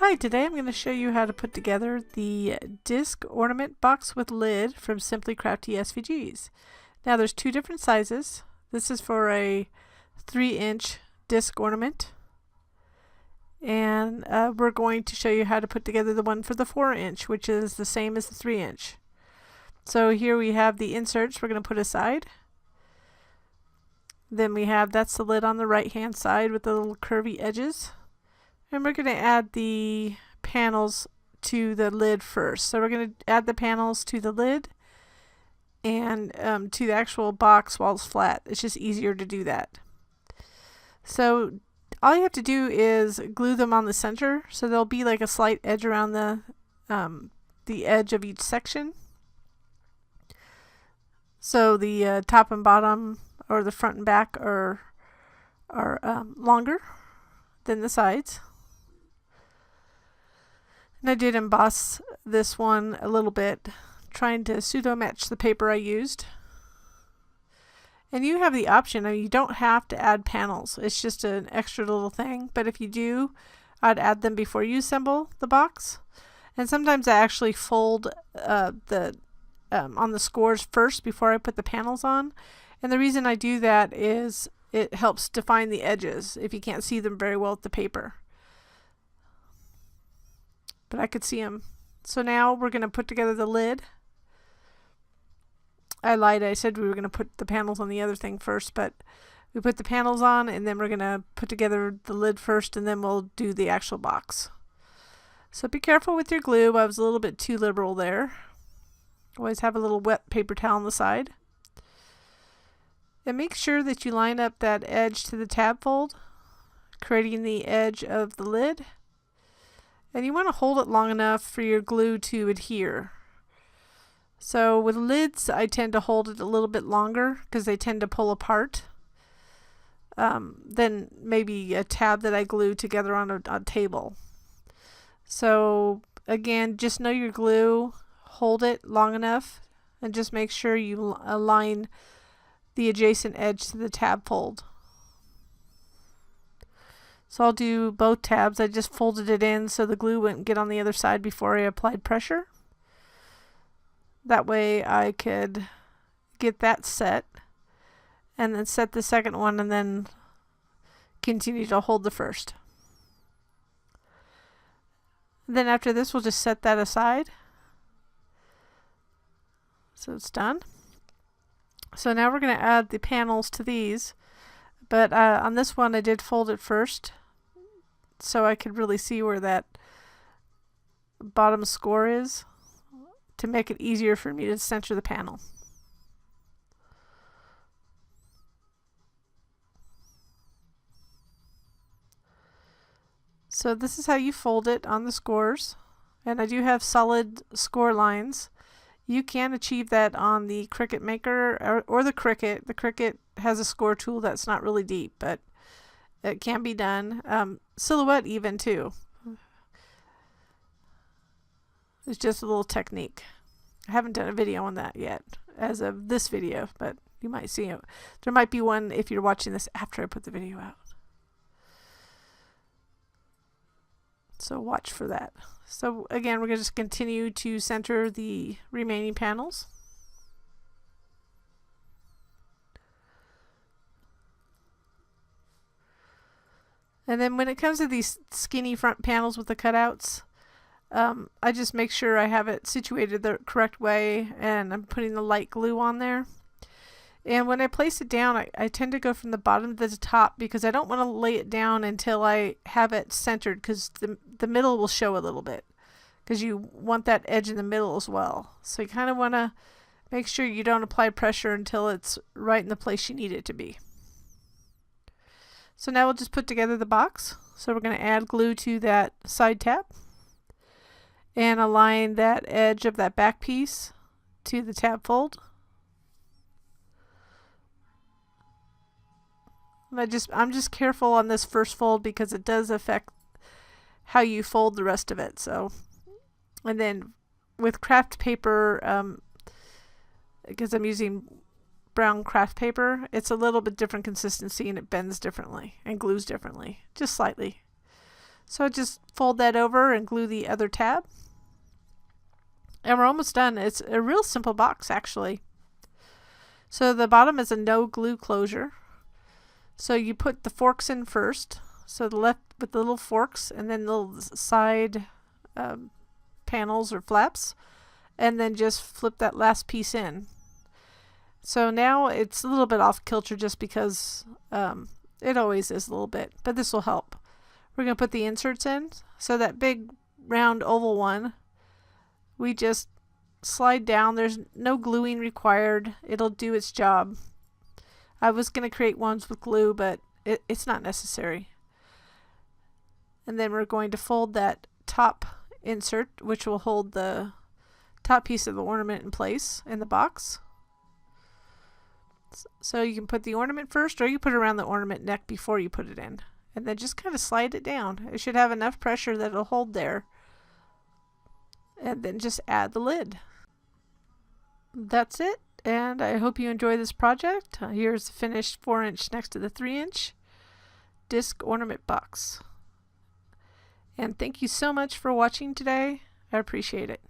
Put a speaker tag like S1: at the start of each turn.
S1: Hi, today I'm going to show you how to put together the disc ornament box with lid from Simply Crafty SVGs. Now there's two different sizes. This is for a 3-inch disc ornament, and we're going to show you how to put together the one for the 4-inch, which is the same as the 3-inch. So here we have the inserts we're going to put aside. Then we have, that's the lid on the right hand side with the little curvy edges. And we're going to add the panels to the lid first. So we're going to add the panels to the lid and to the actual box while it's flat. It's just easier to do that. So all you have to do is glue them on the center, so there'll be like a slight edge around the edge of each section. So the top and bottom, or the front and back, are longer than the sides. And I did emboss this one a little bit, trying to pseudo match the paper I used. And you have the option, I mean, you don't have to add panels, it's just an extra little thing, but if you do, I'd add them before you assemble the box. And sometimes I actually fold on the scores first before I put the panels on. And the reason I do that is it helps define the edges if you can't see them very well with the paper. But I could see them. So now we're going to put together the lid. I lied, I said we were going to put the panels on the other thing first, but we put the panels on and then we're going to put together the lid first, and then we'll do the actual box. So be careful with your glue. I was a little bit too liberal there. Always have a little wet paper towel on the side. And make sure that you line up that edge to the tab fold, creating the edge of the lid. And you want to hold it long enough for your glue to adhere. So with lids, I tend to hold it a little bit longer because they tend to pull apart than maybe a tab that I glue together on a table. So again, just know your glue, hold it long enough, and just make sure you align the adjacent edge to the tab fold. So I'll do both tabs. I just folded it in so the glue wouldn't get on the other side before I applied pressure. That way I could get that set and then set the second one and then continue to hold the first. Then after this, we'll just set that aside. So it's done. So now we're going to add the panels to these, but on this one I did fold it first so I could really see where that bottom score is, to make it easier for me to center the panel. So this is how you fold it on the scores, and I do have solid score lines. You can achieve that on the Cricut Maker or the Cricut. The Cricut has a score tool that's not really deep, but it can be done. Silhouette even too. It's just a little technique. I haven't done a video on that yet as of this video, but you might see it. There might be one if you're watching this after I put the video out. So watch for that. So again, we're going to just continue to center the remaining panels. And then when it comes to these skinny front panels with the cutouts, I just make sure I have it situated the correct way, and I'm putting the light glue on there. And when I place it down, I tend to go from the bottom to the top because I don't want to lay it down until I have it centered, because the middle will show a little bit, because you want that edge in the middle as well. So you kind of want to make sure you don't apply pressure until it's right in the place you need it to be. So now we'll just put together the box. So we're going to add glue to that side tab and align that edge of that back piece to the tab fold. I'm just careful on this first fold because it does affect how you fold the rest of it. So, and then with craft paper, because I'm using brown craft paper, it's a little bit different consistency and it bends differently and glues differently, just slightly. So just fold that over and glue the other tab. And we're almost done. It's a real simple box actually. So the bottom is a no glue closure. So you put the forks in first. So the left with the little forks and then little side panels or flaps. And then just flip that last piece in. So now it's a little bit off kilter just because it always is a little bit, but this will help. We're going to put the inserts in. So that big round oval one, we just slide down. There's no gluing required. It'll do its job. I was going to create ones with glue, but it's not necessary. And then we're going to fold that top insert, which will hold the top piece of the ornament in place in the box. So you can put the ornament first, or you put it around the ornament neck before you put it in. And then just kind of slide it down. It should have enough pressure that it'll hold there. And then just add the lid. That's it. And I hope you enjoy this project. Here's the finished 4-inch next to the 3-inch disc ornament box. And thank you so much for watching today. I appreciate it.